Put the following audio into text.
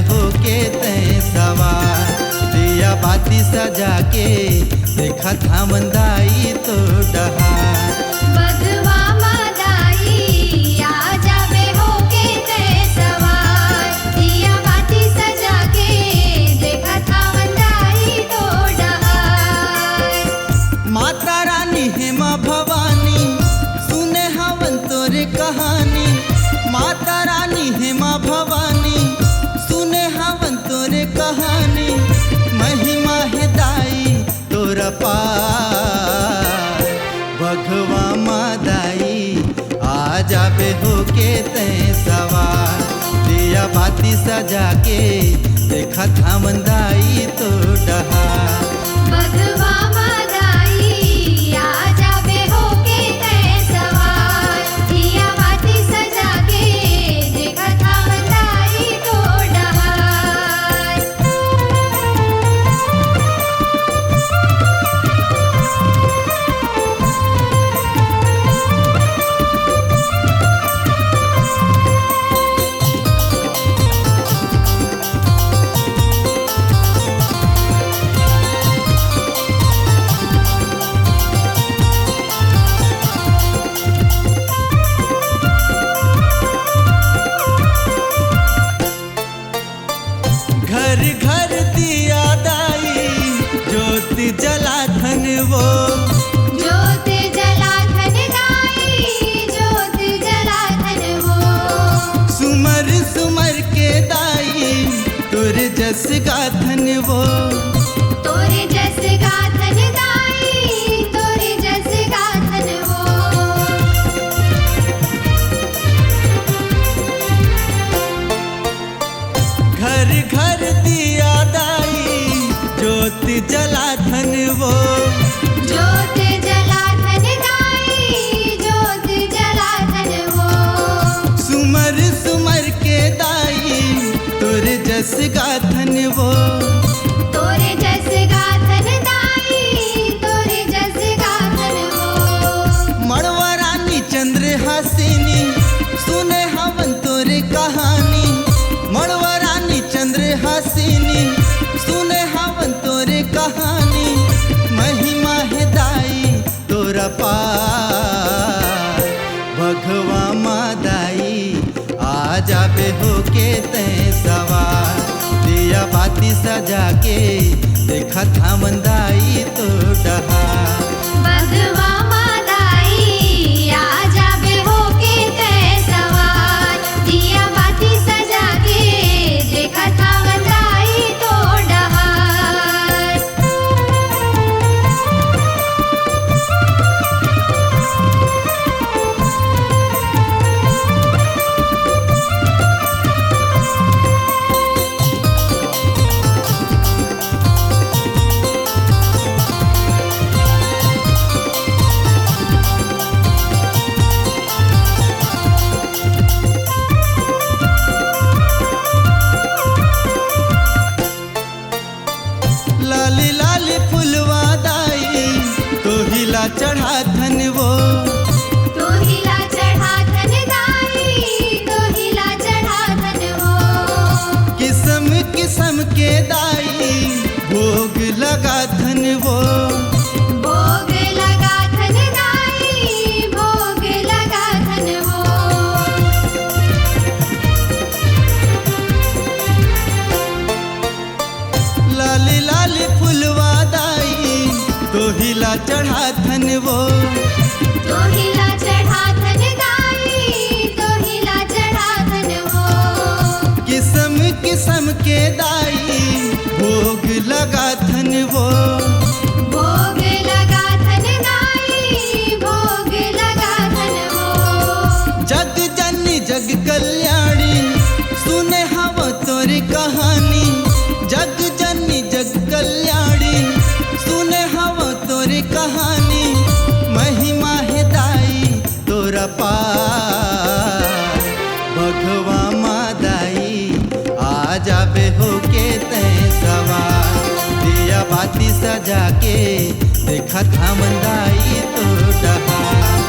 होके तय सवार, दिया बाती सजा के देखा था मंदाई तो डहार। बधवा मादाई आ जावे होके तय सवार, दिया बाती सजा के देखा था मंदाई तो डहार। माता रानी हेमा भवानी सुने हवन तोरे कहानी, माता रानी हेमा भवानी सुने हवन तोरे कहानी, महिमा है दाई तोरा पार। बघवा मादाई आ जाबे होके तय सवार, दिया बाती सजा के देखा था मंदाई तो डहार। बधवा मादाई आ जावे होके तय सवार, दिया बाती सजा के देखा था मंदाई तो डहार। घर घर दिया दाई ज्योत जला धन वो, ज्योत जला धन दाई, ज्योत जला धन वो। सुमर सुमर के दाई तुर जस गाथन वो, तोरे जस गाथन दाई, तोरे जस गाथन वो। घर घर दिया दाई ज्योत जला धन वो, ज्योत जला धन दाई, ज्योत जला धन वो। सुमर सुमर के दाई तुर जस गाथन वो, तोरे जस गाथन दाई, तोरे जस गाथन वो। मड़वा रानी चंद्र हासिनी सुने हवन तोरे कहानी, मड़वा रानी चंद्र हासिनी सुने हवन तोरे कहानी, महिमा है दाई तोरा पार। भगवा मादाई आ जाबे होके तय सवार, दिया बाती सजा के देखा था मंदाई तो डहार। बधवा मादाई आ जावे होके तय सवार, दिया बाती सजा के देखा था मंदाई तो डहार। लाली लाली फुलवा दाई तोहिला चढ़ा धन वो, तोहिला चढ़ा धन दाई, तोहिला चढ़ा धन वो। किस्म किस्म के दाई भोग लगा धन वो, भोग लगा धन दाई, भोग लगा धन वो। लाली लाली फुलवा दाई तोहिला चढ़ा धन वो, तोहिला चढ़ा धन दाई, तोहिला चढ़ा धन वो। किस्म किस्म के दाई भोग लगा धन वो, भोग लगा धन दाई, भोग लगा धन वो। जग जननी जग कल्याणी सुने हवा तोरी कहानी, जग जननी जग कल्याणी सुने हवा तोरी कहानी, महिमा है दाई तोरा पार। भगवा मादाई आ जाबे होके तय सवार, दिया बाती सजा के देखा था मंदाई तो डहार।